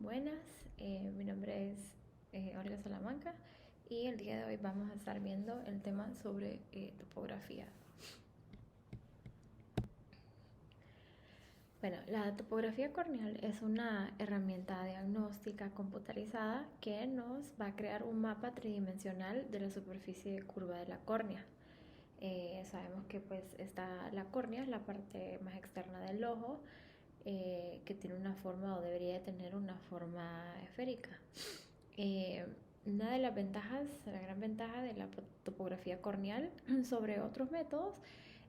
buenas. Mi nombre es Olga Salamanca y el día de hoy vamos a estar viendo el tema sobre topografía. Bueno, la topografía corneal es una herramienta diagnóstica computarizada que nos va a crear un mapa tridimensional de la superficie curva de la córnea. Sabemos que pues está la córnea, es la parte más externa del ojo, que tiene una forma o debería de tener una forma esférica. Eh, una de las ventajas, la gran ventaja de la topografía corneal sobre otros métodos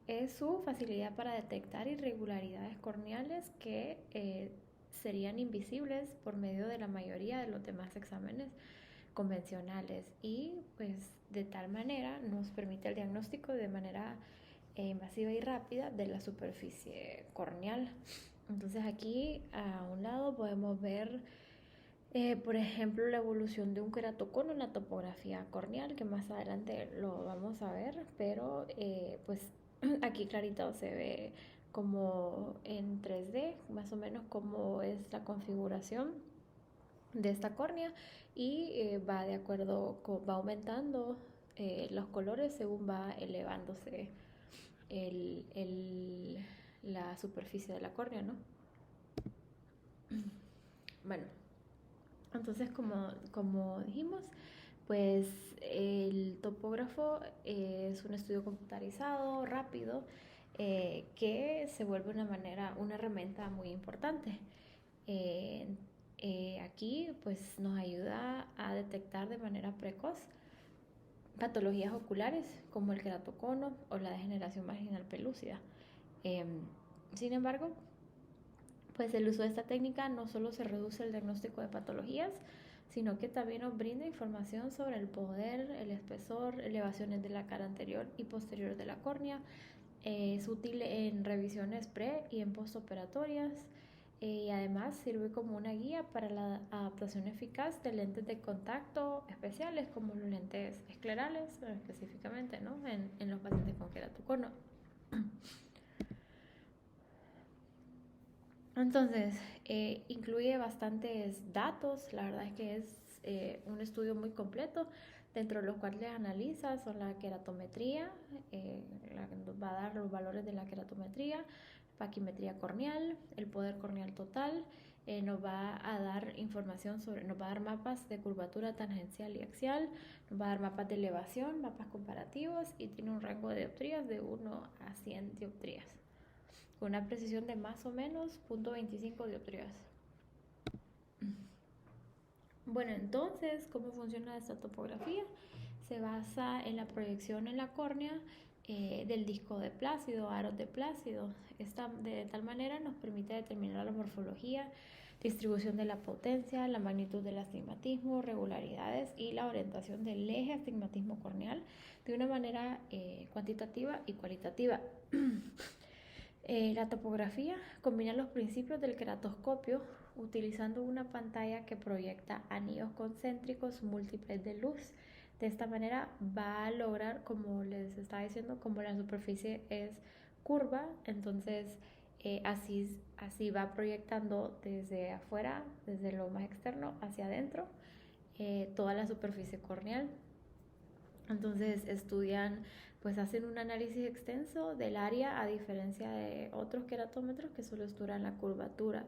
es su facilidad para detectar irregularidades corneales que serían invisibles por medio de la mayoría de los demás exámenes convencionales, y pues de tal manera nos permite el diagnóstico de manera invasiva y rápida de la superficie corneal. Entonces aquí a un lado podemos ver por ejemplo, la evolución de un queratocono en la topografía corneal, que más adelante lo vamos a ver, pero pues aquí clarito se ve como en 3D, más o menos cómo es la configuración de esta córnea, y va de acuerdo, va aumentando los colores según va elevándose el, el, la superficie de la córnea, ¿no? Bueno, entonces como dijimos, pues el topógrafo es un estudio computarizado rápido, que se vuelve una herramienta muy importante. Eh, Aquí pues nos ayuda a detectar de manera precoz patologías oculares como el queratocono o la degeneración marginal pelúcida. Eh, Sin embargo, pues el uso de esta técnica no solo se reduce al diagnóstico de patologías, sino que también nos brinda información sobre el poder, el espesor, elevaciones de la cara anterior y posterior de la córnea. Es útil en revisiones pre y en postoperatorias, y además sirve como una guía para la adaptación eficaz de lentes de contacto especiales como los lentes esclerales, específicamente, ¿no? en los pacientes con queratocono. Entonces, incluye bastantes datos, la verdad es que es un estudio muy completo, dentro de los cuales analiza son la queratometría, nos va a dar los valores de la queratometría, paquimetría corneal, el poder corneal total, nos va a dar información sobre, nos va a dar mapas de curvatura tangencial y axial, nos va a dar mapas de elevación, mapas comparativos, y tiene un rango de dioptrías de 1 a 100 dioptrías, con una precisión de más o menos 0.25 dioptrías. Bueno, entonces, ¿cómo funciona esta topografía? Se basa en la proyección en la córnea del disco de Plácido, aros de Plácido. Esta de tal manera nos permite determinar la morfología, distribución de la potencia, la magnitud del astigmatismo, regularidades y la orientación del eje astigmatismo corneal de una manera cuantitativa y cualitativa. La topografía combina los principios del queratoscopio utilizando una pantalla que proyecta anillos concéntricos múltiples de luz. De esta manera va a lograr, como les estaba diciendo, como la superficie es curva, entonces así va proyectando desde afuera, desde lo más externo hacia adentro, toda la superficie corneal. Entonces estudian, pues hacen un análisis extenso del área, a diferencia de otros queratómetros que solo estudian la curvatura,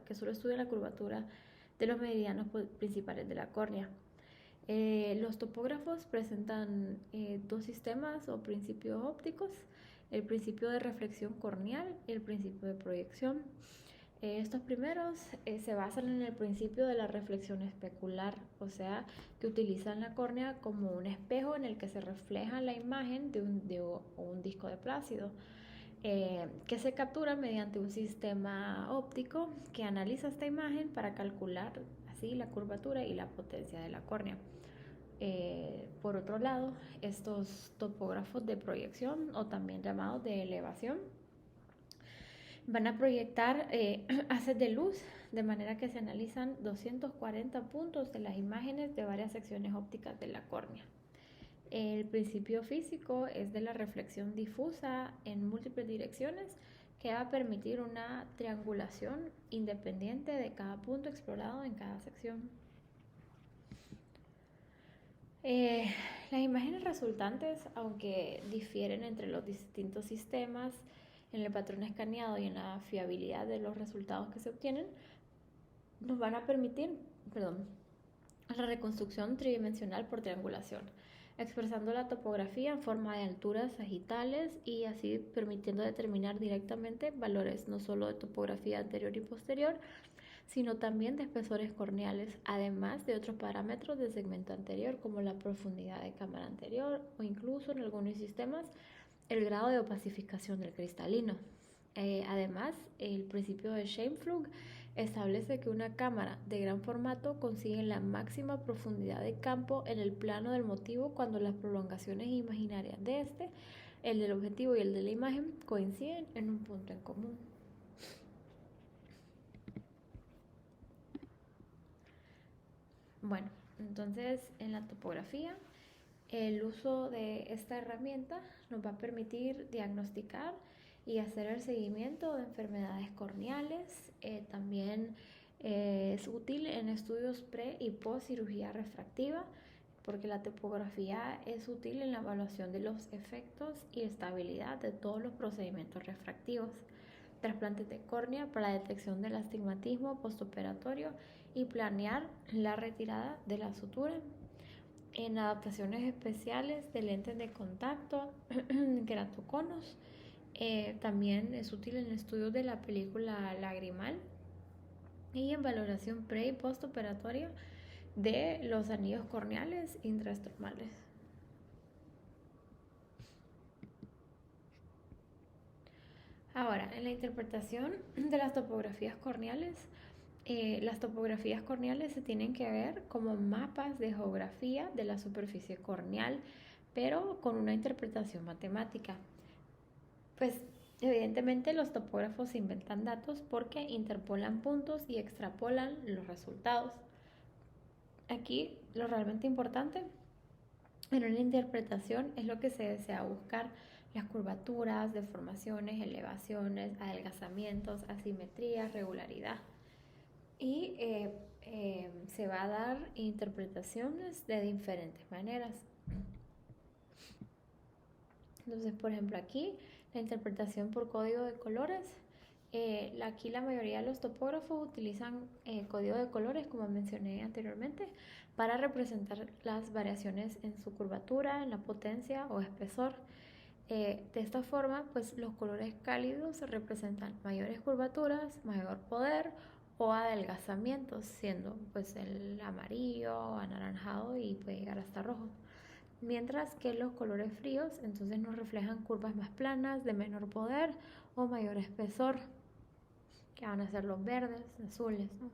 de los meridianos principales de la córnea. Los topógrafos presentan dos sistemas o principios ópticos: el principio de reflexión corneal y el principio de proyección. Estos primeros se basan en el principio de la reflexión especular, o sea, que utilizan la córnea como un espejo en el que se refleja la imagen de un disco de Plácido, que se captura mediante un sistema óptico que analiza esta imagen para calcular así la curvatura y la potencia de la córnea. Por otro lado, estos topógrafos de proyección, o también llamados de elevación, van a proyectar haces de luz, de manera que se analizan 240 puntos de las imágenes de varias secciones ópticas de la córnea. El principio físico es de la reflexión difusa en múltiples direcciones, que va a permitir una triangulación independiente de cada punto explorado en cada sección. Eh, las imágenes resultantes, aunque difieren entre los distintos sistemas en el patrón escaneado y en la fiabilidad de los resultados que se obtienen, nos van a permitir, la reconstrucción tridimensional por triangulación, expresando la topografía en forma de alturas sagitales y así permitiendo determinar directamente valores no solo de topografía anterior y posterior, sino también de espesores corneales, además de otros parámetros del segmento anterior, como la profundidad de cámara anterior o incluso en algunos sistemas el grado de opacificación del cristalino. Además, el principio de Scheimpflug establece que una cámara de gran formato consigue la máxima profundidad de campo en el plano del motivo cuando las prolongaciones imaginarias de este, el del objetivo y el de la imagen, coinciden en un punto en común. Bueno, entonces en la topografía, el uso de esta herramienta nos va a permitir diagnosticar y hacer el seguimiento de enfermedades corneales. También es útil en estudios pre y post cirugía refractiva, porque la topografía es útil en la evaluación de los efectos y estabilidad de todos los procedimientos refractivos. Trasplantes de córnea para la detección del astigmatismo postoperatorio y planear la retirada de la sutura. En adaptaciones especiales de lentes de contacto, queratoconos. También es útil en estudios de la película lagrimal y en valoración pre y postoperatoria de los anillos corneales intraestromales. Ahora, en la interpretación de las topografías corneales se tienen que ver como mapas de geografía de la superficie corneal, pero con una interpretación matemática. Pues evidentemente los topógrafos inventan datos porque interpolan puntos y extrapolan los resultados. Aquí lo realmente importante en una interpretación es lo que se desea buscar: las curvaturas, deformaciones, elevaciones, adelgazamientos, asimetrías, regularidad. Y se va a dar interpretaciones de diferentes maneras. Entonces, por ejemplo, aquí la interpretación por código de colores. Aquí la mayoría de los topógrafos utilizan código de colores, como mencioné anteriormente, para representar las variaciones en su curvatura, en la potencia o espesor. De esta forma, pues los colores cálidos representan mayores curvaturas, mayor poder o adelgazamientos, siendo pues el amarillo, anaranjado y puede llegar hasta rojo. Mientras que los colores fríos entonces nos reflejan curvas más planas, de menor poder o mayor espesor, que van a ser los verdes, azules, ¿no?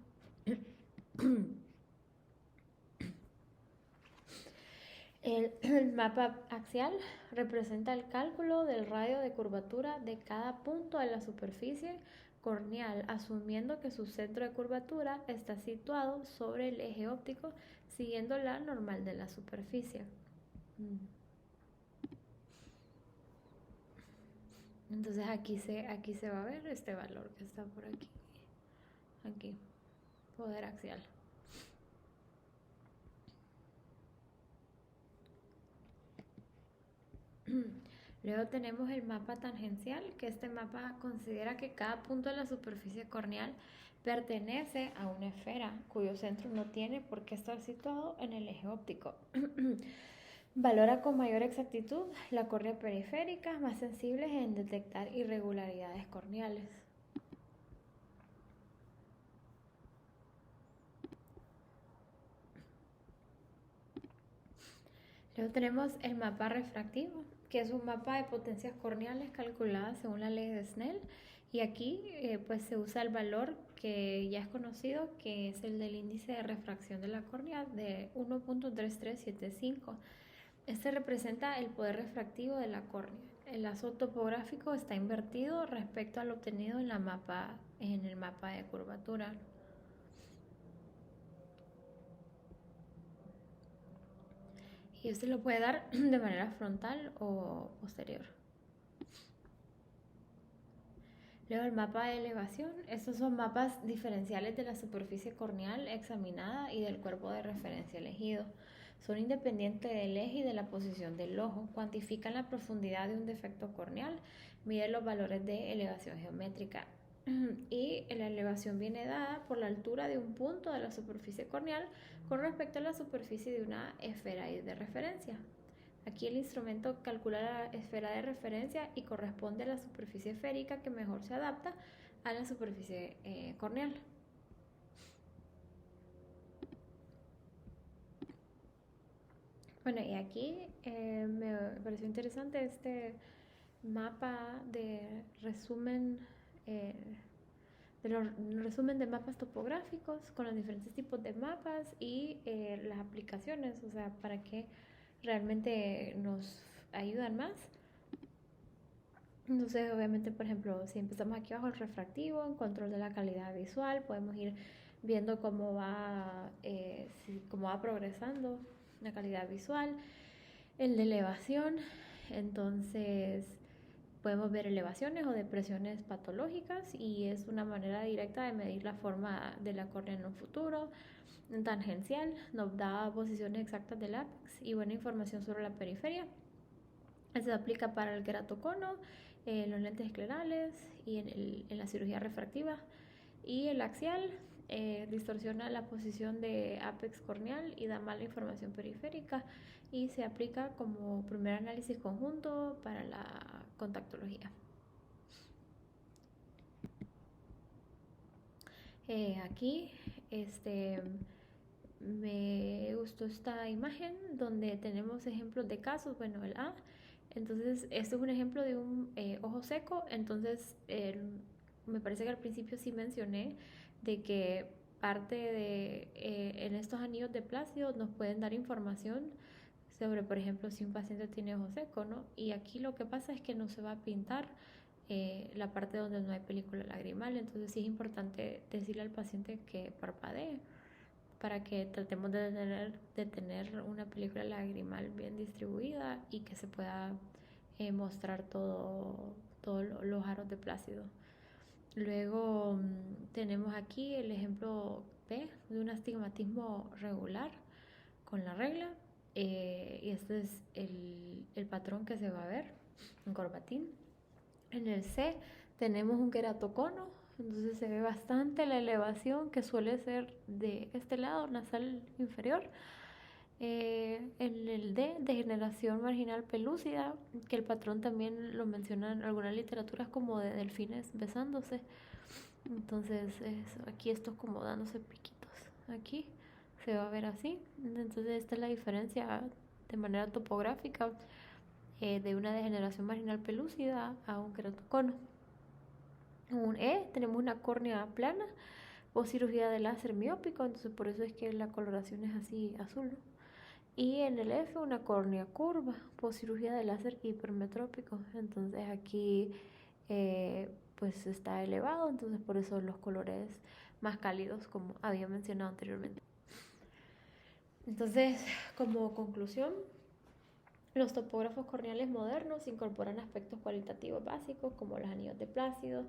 El mapa axial representa el cálculo del radio de curvatura de cada punto de la superficie corneal, asumiendo que su centro de curvatura está situado sobre el eje óptico, siguiendo la normal de la superficie. Entonces aquí se va a ver este valor que está por aquí, poder axial. Luego tenemos el mapa tangencial, que este mapa considera que cada punto de la superficie corneal pertenece a una esfera cuyo centro no tiene por qué estar situado en el eje óptico. Valora con mayor exactitud la córnea periférica, más sensibles en detectar irregularidades corneales. Luego tenemos el mapa refractivo, que es un mapa de potencias corneales calculadas según la ley de Snell, y aquí pues se usa el valor que ya es conocido, que es el del índice de refracción de la córnea de 1.3375. Este representa el poder refractivo de la córnea. El lazo topográfico está invertido respecto al obtenido en el mapa de curvatura. Y este lo puede dar de manera frontal o posterior. Luego el mapa de elevación. Estos son mapas diferenciales de la superficie corneal examinada y del cuerpo de referencia elegido. Son independientes del eje y de la posición del ojo. Cuantifican la profundidad de un defecto corneal. Miden los valores de elevación geométrica. Y la elevación viene dada por la altura de un punto de la superficie corneal con respecto a la superficie de una esfera de referencia. Aquí el instrumento calcula la esfera de referencia y corresponde a la superficie esférica que mejor se adapta a la superficie corneal. Bueno, y aquí me pareció interesante este mapa de resumen, eh, resumen de mapas topográficos con los diferentes tipos de mapas y las aplicaciones, o sea, para qué realmente nos ayudan más. Entonces, obviamente, por ejemplo, si empezamos aquí abajo el refractivo, en control de la calidad visual, podemos ir viendo cómo va progresando la calidad visual. El de elevación, entonces podemos ver elevaciones o depresiones patológicas y es una manera directa de medir la forma de la córnea en un futuro. En tangencial nos da posiciones exactas del ápex y buena información sobre la periferia. Se aplica para el queratocono, los lentes esclerales y en la cirugía refractiva. Y el axial distorsiona la posición de ápex corneal y da mala información periférica y se aplica como primer análisis conjunto para la contactología. Aquí me gustó esta imagen donde tenemos ejemplos de casos. Bueno, el A. Entonces, esto es un ejemplo de un ojo seco. Entonces, me parece que al principio sí mencioné de que parte de en estos anillos de plácido nos pueden dar información sobre, por ejemplo, si un paciente tiene ojo seco, ¿no? Y aquí lo que pasa es que no se va a pintar la parte donde no hay película lagrimal. Entonces, sí es importante decirle al paciente que parpadee para que tratemos de tener una película lagrimal bien distribuida y que se pueda mostrar todos los aros de plácido. Luego tenemos aquí el ejemplo B de un astigmatismo regular con la regla y este es el patrón que se va a ver en corbatín. En el C tenemos un queratocono, entonces se ve bastante la elevación que suele ser de este lado nasal inferior. En el D, degeneración marginal pelúcida, que el patrón también lo mencionan en algunas literaturas como de delfines besándose. Entonces aquí esto es como dándose piquitos. Aquí se va a ver así. Entonces esta es la diferencia de manera topográfica de una degeneración marginal pelúcida a un queratocono. En un E tenemos una córnea plana o cirugía de láser miópico, entonces por eso es que la coloración es así azul, ¿no? Y en el F una córnea curva, poscirugía de láser hipermetrópico. Entonces aquí pues está elevado, entonces por eso los colores más cálidos como había mencionado anteriormente. Entonces, como conclusión, los topógrafos corneales modernos incorporan aspectos cualitativos básicos como los anillos de plácido,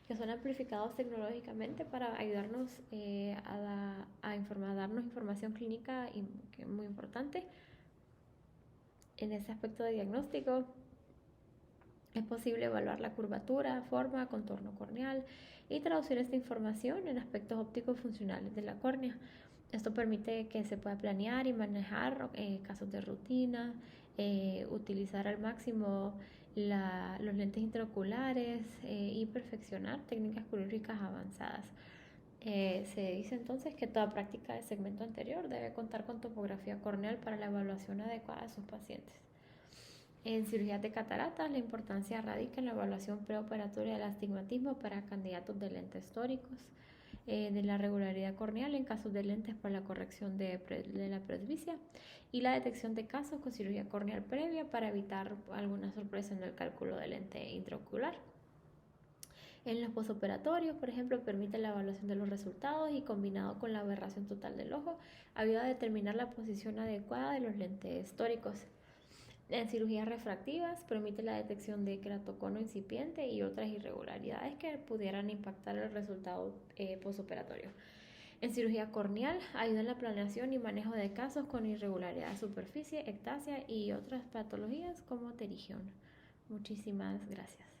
que son amplificados tecnológicamente para ayudarnos a darnos información clínica y, que es muy importante. En ese aspecto de diagnóstico es posible evaluar la curvatura, forma, contorno corneal y traducir esta información en aspectos ópticos funcionales de la córnea. Esto permite que se pueda planear y manejar casos de rutina, utilizar al máximo los lentes intraoculares y perfeccionar técnicas quirúrgicas avanzadas. Se dice entonces que toda práctica de segmento anterior debe contar con topografía corneal para la evaluación adecuada de sus pacientes. En cirugías de cataratas, la importancia radica en la evaluación preoperatoria del astigmatismo para candidatos de lentes tóricos, de la regularidad corneal en casos de lentes para la corrección de la presbicia y la detección de casos con cirugía corneal previa para evitar alguna sorpresa en el cálculo de lente intraocular. En los posoperatorios, por ejemplo, permite la evaluación de los resultados y combinado con la aberración total del ojo, ayuda a determinar la posición adecuada de los lentes tóricos. En cirugías refractivas permite la detección de queratocono incipiente y otras irregularidades que pudieran impactar el resultado postoperatorio. En cirugía corneal ayuda en la planeación y manejo de casos con irregularidad de superficie, ectasia y otras patologías como pterigión. Muchísimas gracias.